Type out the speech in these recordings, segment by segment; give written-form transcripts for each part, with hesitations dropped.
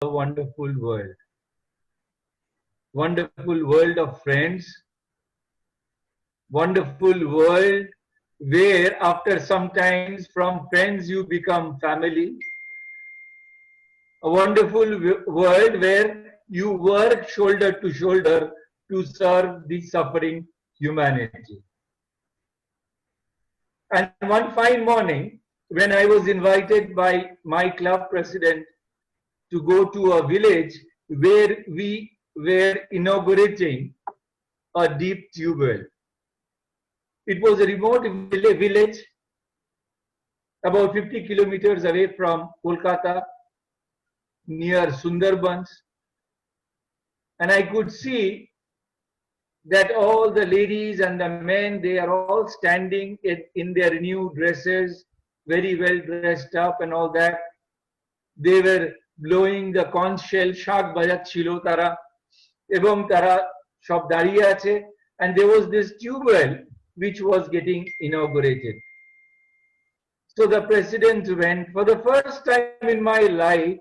a wonderful world. Wonderful world of friends, wonderful world where after sometimes from friends you become family, a wonderful world where you work shoulder to shoulder to serve the suffering humanity. And one fine morning, when I was invited by my club president to go to a village where we were inaugurating a deep tube well. It was a remote village about 50 kilometers away from Kolkata, near Sundarbans. And I could see that all the ladies and the men, they are all standing in their new dresses, very well dressed up and all that. They were blowing the conch shell, শাঁখ বাজাচ্ছিল তারা এবং তারা সব দাঁড়িয়ে আছে, and there was this tube well which was getting inaugurated. So the president went for the first time in my life,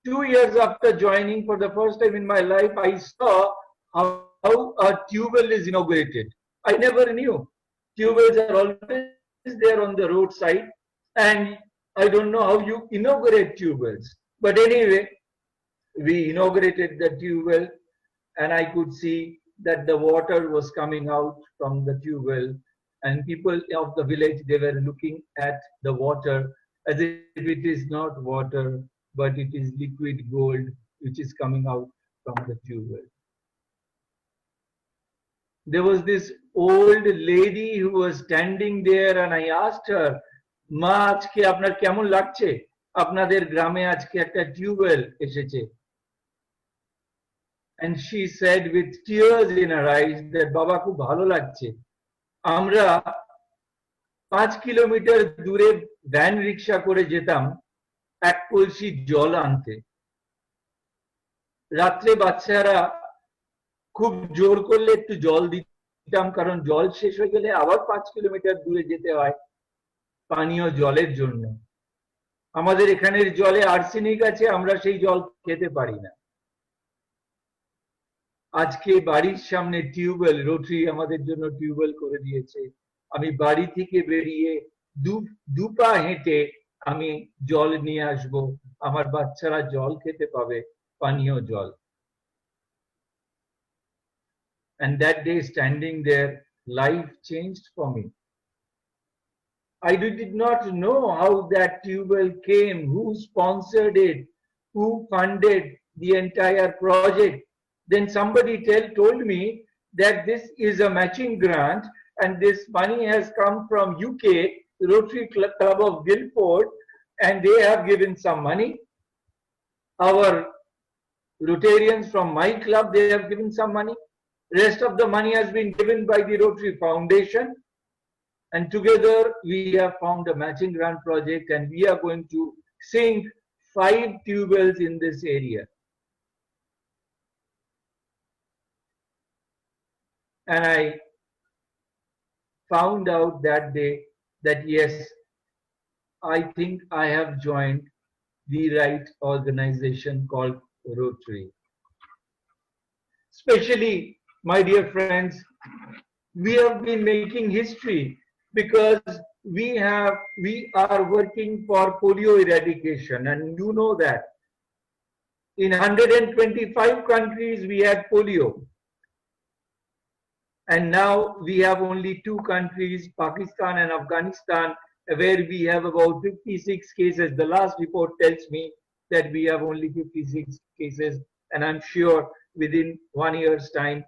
2 years after joining, for the first time in my life, I saw how a tube well is inaugurated. I never knew. Tube wells are always there on the roadside, and I don't know how you inaugurate tube wells. But anyway, we inaugurated the tube well, and I could see that the water was coming out from the tube well, and people of the village, they were looking at the water as if it is not water, but it is liquid gold which is coming out from the tube well. There was this old lady who was standing there, and I asked her, মা আজকে আপনার কেমন লাগছে, আপনাদের গ্রামে আজকে একটা tubewell এসেছে? And she said with tears in her eyes that বাবা খুব ভালো লাগছে, আমরা 5 কিলোমিটার দূরে ভ্যান রিক্সা করে যেতাম এক কলসি জল আনতে। রাত্রে বাচ্চারা খুব জোর করলে একটু জল দিতাম, কারণ জল শেষ হয়ে গেলে আবার 5 কিলোমিটার দূরে যেতে হয় পানীয় জলের জন্য। আমাদের এখানের জলে আর্সেনিক আছে, আমরা সেই জল খেতে পারি না। আজকে বাড়ির সামনে টিউবওয়েল, রোটারি আমাদের জন্য টিউবওয়েল করে দিয়েছে। আমি বাড়ি থেকে বেরিয়ে দুপা হেঁটে আমি জল নিয়ে আসব, আমার বাচ্চারা জল খেতে পাবে, পানীয় জল। And that day standing there, life changed for me. I did not know how that tubewell came, who sponsored it, who funded the entire project. Then somebody told me that this is a matching grant and this money has come from UK, Rotary Club of Guildford, and they have given some money. Our Rotarians from my club, they have given some money. Rest of the money has been given by the Rotary Foundation, and together we have found a matching grant project, and we are going to sink 5 tube wells in this area. And I found out that day that yes, I think I have joined the right organization called Rotary. Especially, my dear friends, we have been making history because we are working for polio eradication, and you know that in 125 countries we had polio, and now we have only 2 countries, Pakistan and Afghanistan, where we have about 56 cases. The last report tells me that we have only 56 cases, and I'm sure within 1 year's time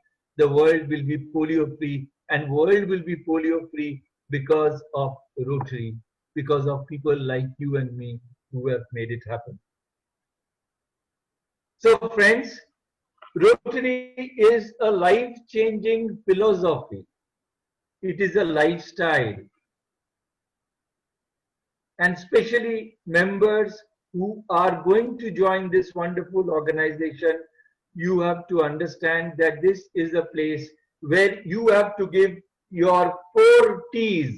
the world will be polio free, and world will be polio free because of Rotary, because of people like you and me who have made it happen. So friends, Rotary is a life-changing philosophy. It is a lifestyle. And especially members who are going to join this wonderful organization, you have to understand that this is a place where you have to give your 4 T's.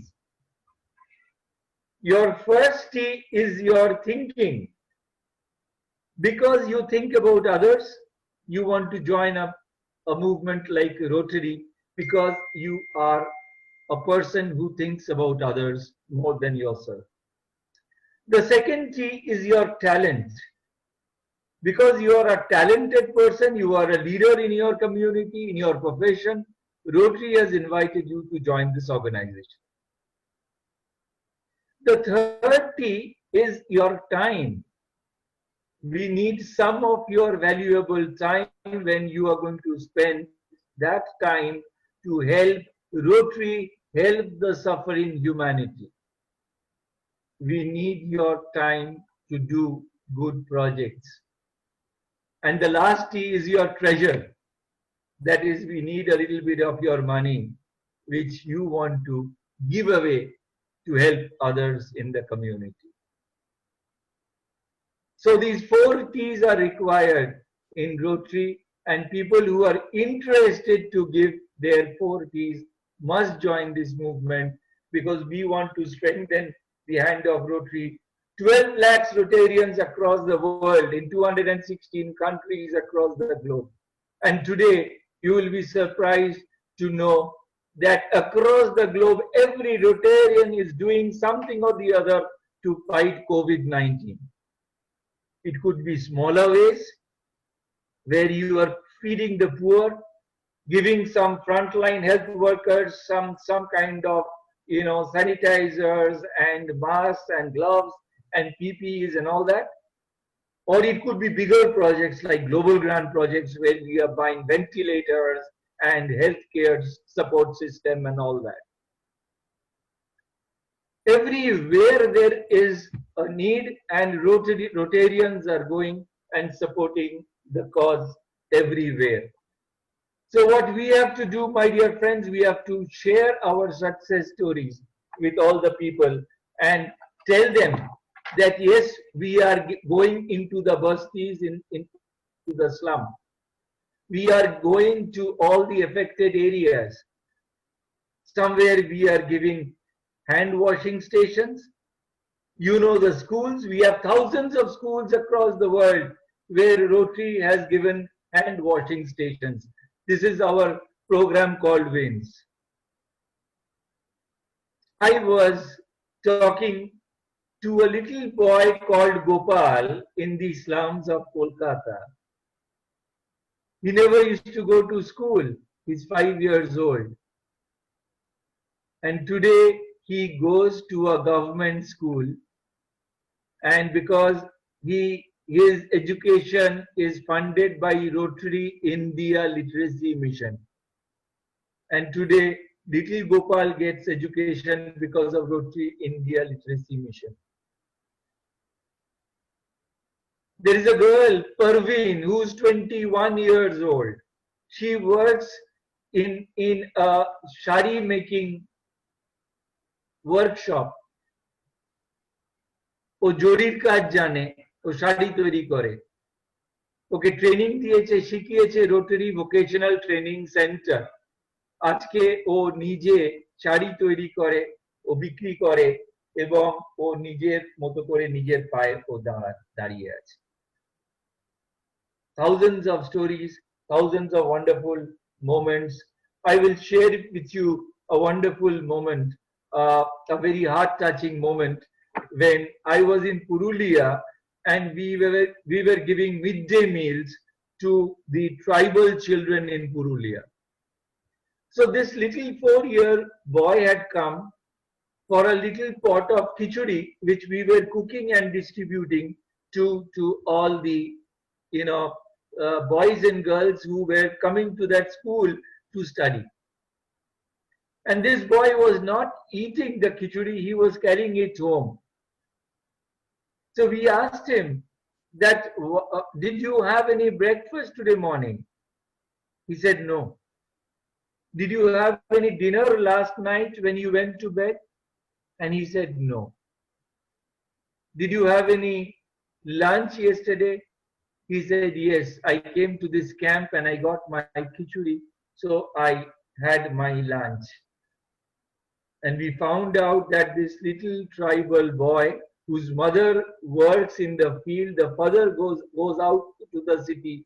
Your first T is your thinking. Because you think about others, you want to join a movement like Rotary because you are a person who thinks about others more than yourself. The second T is your talent. Because you are a talented person, you are a leader in your community, in your profession, Rotary has invited you to join this organization. The third T is your time. We need some of your valuable time when you are going to spend that time to help Rotary, help the suffering humanity. We need your time to do good projects. And the last T is your treasure. That is, we need a little bit of your money, which you want to give away to help others in the community. So these four T's are required in Rotary, and people who are interested to give their four T's must join this movement, because we want to strengthen the hand of Rotary. 12 lakhs Rotarians across the world in 216 countries across the globe. And today, you will be surprised to know that across the globe, every Rotarian is doing something or the other to fight COVID-19. It could be smaller ways, where you are feeding the poor, giving some frontline health workers some kind of sanitizers and masks and gloves and PPEs and all that. Or it could be bigger projects like global grant projects, where we are buying ventilators and healthcare support system and all that. Everywhere there is a need, and Rotarians are going and supporting the cause everywhere. So what we have to do, my dear friends, we have to share our success stories with all the people and tell them that yes, we are going into the bastis, into the slum. We are going to all the affected areas. Somewhere we are giving hand washing stations. You know the schools, we have thousands of schools across the world where Rotary has given hand washing stations. This is our program called WINS. I was talking to a little boy called Gopal in the slums of Kolkata. He never used to go to school. He's 5 years old. And today he goes to a government school, and because his education is funded by Rotary India Literacy Mission. And today little Gopal gets education because of Rotary India Literacy Mission. There is a girl, Parveen, who's 21 years old. She works in a shari making workshop. ও জরির কাজ জানে, ও শাড়ি তৈরি করে। ওকে training দিয়েছে, শিখিয়েছে rotary vocational training centre. আজকে ও নিজে শাড়ি তৈরি করে, ও বিক্রি করে, এবং ও নিজের মতো করে নিজের পায়ে ও দাঁড়িয়ে আছে। Thousands of stories, thousands of wonderful moments. I will share with you a wonderful moment, a very heart-touching moment when I was in Purulia, and we were giving midday meals to the tribal children in Purulia. So this little 4-year boy had come for a little pot of khichdi, which we were cooking and distributing to all the boys and girls who were coming to that school to study. And this boy was not eating the khichdi, he was carrying it home. So we asked him that, did you have any breakfast today morning? He said no. Did you have any dinner last night when you went to bed? And he said no. Did you have any lunch yesterday? He said, yes, I came to this camp and I got my khichdi, so I had my lunch. And we found out that this little tribal boy whose mother works in the field, the father goes out to the city.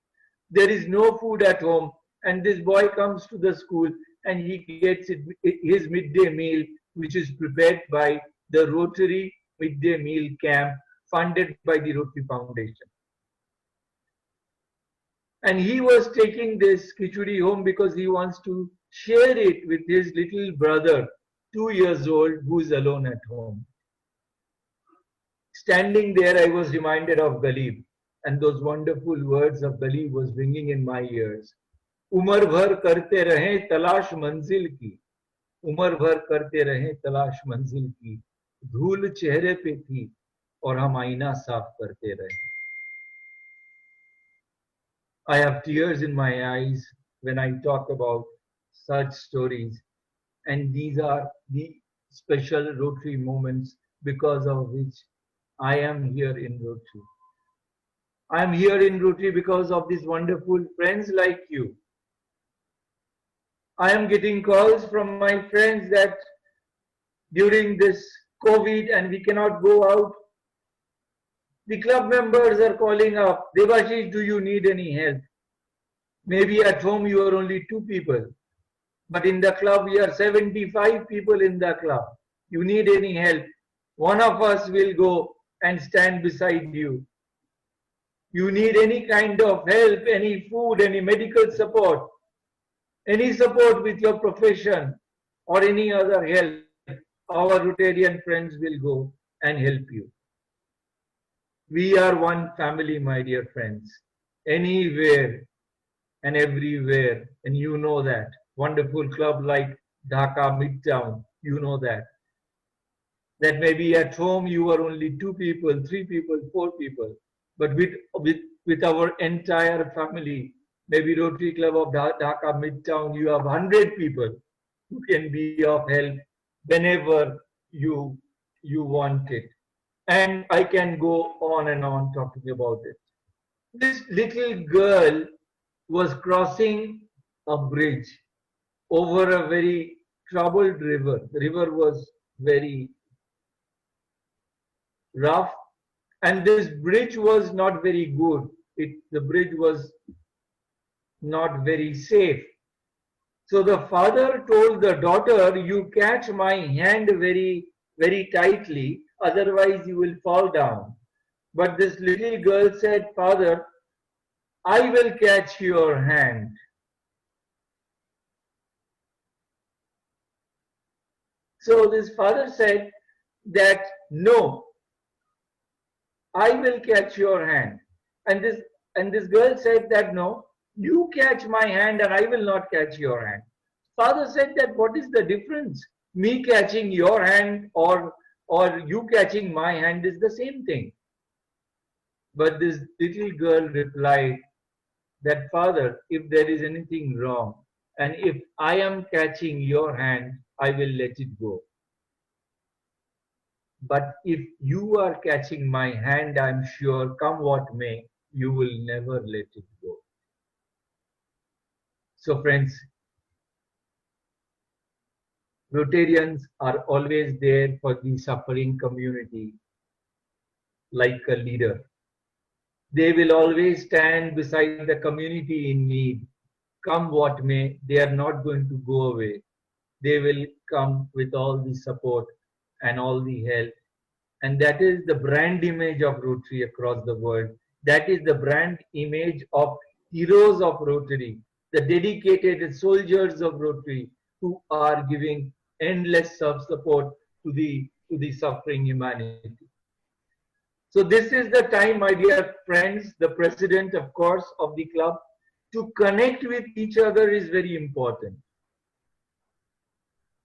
There is no food at home, and this boy comes to the school and he gets his midday meal, which is prepared by the Rotary Midday Meal Camp funded by the Rotary Foundation. And he was taking this khichdi home because he wants to share it with his little brother, 2 years old, who is alone at home. Standing there, I was reminded of Ghalib, and those wonderful words of Ghalib was ringing in my ears. Umar भर करते रहें तलाश मंजिल की, उमर भर करते रहें तलाश मंजिल की, धूल चेहरे पे थी और हम आईना साफ करते रहे. I have tears in my eyes when I talk about such stories, and these are the special Rotary moments because of which I am here in Rotary. I am here in Rotary because of these wonderful friends like you. I am getting calls from my friends that during this COVID and we cannot go out, the club members are calling up, Debashish, do you need any help? Maybe at home you are only 2 people, but in the club we are 75 people in the club. You need any help, one of us will go and stand beside you. You need any kind of help, any food, any medical support, any support with your profession or any other help, our Rotarian friends will go and help you. We are one family, my dear friends, anywhere and everywhere, and you know that. Wonderful club like Dhaka Midtown, you know that. That maybe at home you are only 2 people, 3 people, 4 people, but with our entire family, maybe Rotary Club of Dhaka Midtown, you have 100 people who can be of help whenever you want it. And I can go on and on talking about it. This little girl was crossing a bridge over a very troubled river. The river was very rough, and this bridge was not very good. The bridge was not very safe. So the father told the daughter, you catch my hand very, very tightly, otherwise you will fall down. But this little girl said, Father, I will catch your hand. So this father said that, no, I will catch your hand. And this girl said that, no, you catch my hand and I will not catch your hand. Father said that, what is the difference? Me catching your hand or you catching my hand is the same thing. But this little girl replied that, Father, if there is anything wrong and if I am catching your hand, I will let it go. But if you are catching my hand, I am sure, come what may, you will never let it go. So friends, Rotarians are always there for the suffering community like a leader. They will always stand beside the community in need. Come what may, they are not going to go away. They will come with all the support and all the help. And that is the brand image of Rotary across the world. That is the brand image of heroes of Rotary, the dedicated soldiers of Rotary who are giving endless support to the suffering humanity. So this is the time, my dear friends, the president, of course, of the club, to connect with each other is very important.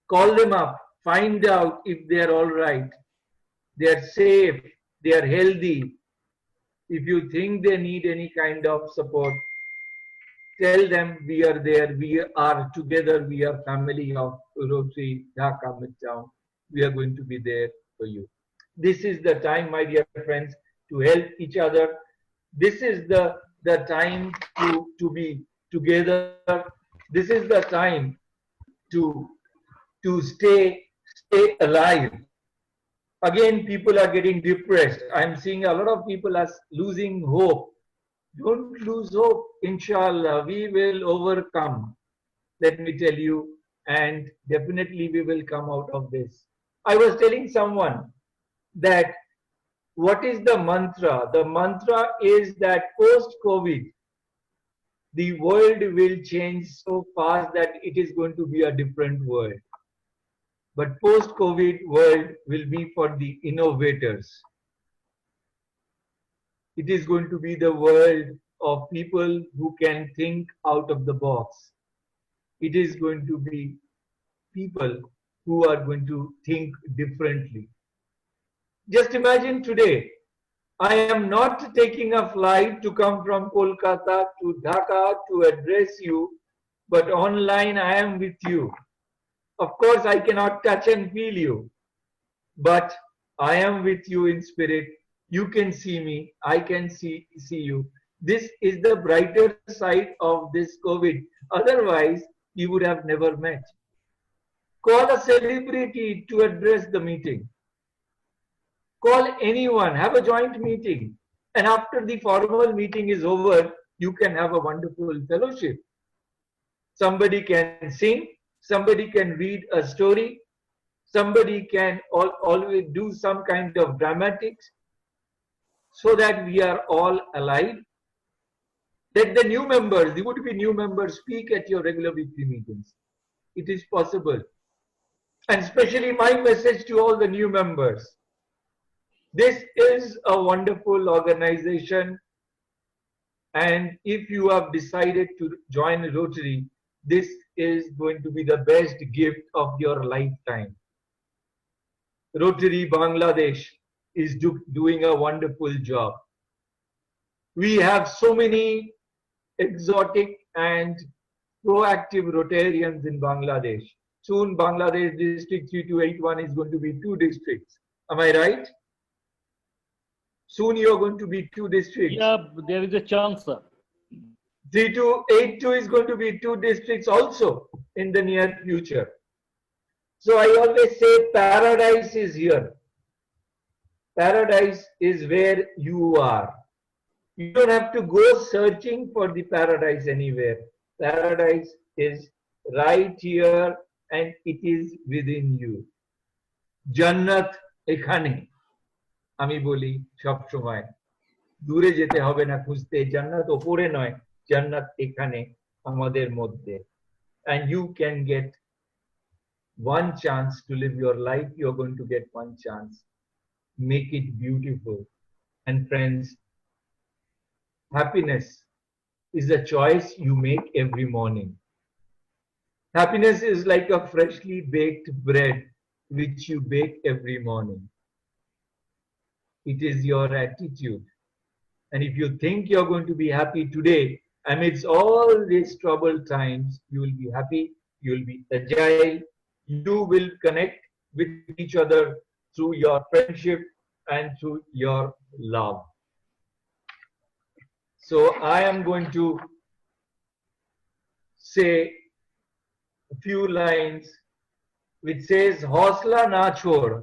Call them up, find out if they are all right, they are safe, they are healthy. If you think they need any kind of support, tell them we are there, we are together, we are family of Rotary Dhaka Midtown. We are going to be there for you. This is the time, my dear friends, to help each other. This is the time to be together. This is the time to stay alive. Again, people are getting depressed. I'm seeing a lot of people are losing hope. Don't lose hope. Inshallah, we will overcome. Let me tell you, and definitely we will come out of this. I was telling someone that what is the mantra? The mantra is that post COVID, the world will change so fast that it is going to be a different world. But post COVID world will be for the innovators. It is going to be the world of people who can think out of the box. It is going to be people who are going to think differently. Just imagine today, I am not taking a flight to come from Kolkata to Dhaka to address you, but online I am with you. Of course, I cannot touch and feel you, but I am with you in spirit. You can see me, I can see you. This is the brighter side of this COVID. Otherwise, you would have never met. Call a celebrity to address the meeting. Call anyone, have a joint meeting. And after the formal meeting is over, you can have a wonderful fellowship. Somebody can sing, somebody can read a story, somebody can always do some kind of dramatics so that we are all alive. Let the new members, the would-be new members, speak at your regular weekly meetings. It is possible. And especially my message to all the new members. This is a wonderful organization, and if you have decided to join Rotary, this is going to be the best gift of your lifetime. Rotary Bangladesh is doing a wonderful job. We have so many exotic and proactive Rotarians in Bangladesh. Soon Bangladesh District 3281 is going to be 2 districts. Am I right? Soon you are going to be 2 districts. Yeah, there is a chance, sir. 3282 is going to be 2 districts also in the near future. So I always say paradise is here. Paradise is where you are. You don't have to go searching for the paradise anywhere. Paradise is right here and it is within you. Jannat ekhane. আমি বলি সব সময় দূরে যেতে হবে না খুঁজতে জান্নাত ওপরে নয় জান্নাত এখানে আমাদের মধ্যে and you can get one chance to live your life. You're going to get one chance. Make it beautiful. And friends, happiness is a choice you make every morning. Happiness is like a freshly baked bread which you bake every morning. It is your attitude. And if you think you're going to be happy today, amidst all these troubled times, you will be happy, you will be agile, you will connect with each other through your friendship and through your love. So I am going to say a few lines which says, Hausla na chhod,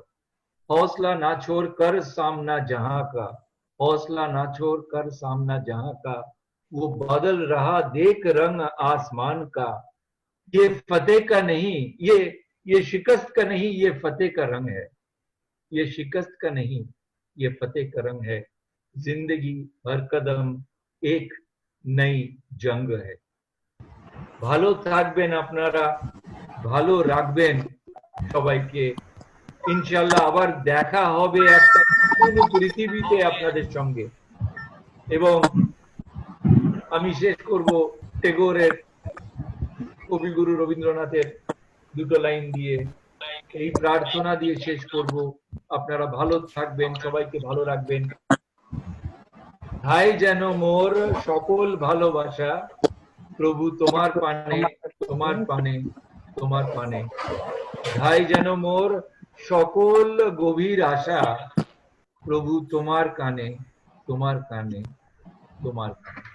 हौसला ना छोड़ कर सामना जहां का, हौसला ना छोड़ कर सामना जहां का, वो बदल रहा देख रंग आसमान का, ये फतेह का नहीं, ये शिकस्त का नहीं, ये फतेह का रंग है, ये शिकस्त का नहीं, ये फतेह का रंग है, जिंदगी हर कदम एक नई जंग है। ভালো থাকবেন আপনারা, ভালো রাখবেন সবাইকে। ইনশাআল্লাহ আবার দেখা হবে একটা নতুন পৃথিবীতে আপনাদের সঙ্গে। এবং আমি শেষ করব টেগোরের, কবিগুরু রবীন্দ্রনাথের 2টো লাইন দিয়ে, এই প্রার্থনা দিয়ে শেষ করব। আপনারা ভালো থাকবেন, সবাইকে ভালো রাখবেন। হাই যেন মোর সকল ভালোবাসা, প্রভু তোমার পানে, তোমার পানে, তোমার পানে। হাই যেন মোর সকল গভীর আশা, প্রভু তোমার কানে, তোমার কানে, তোমার কানে।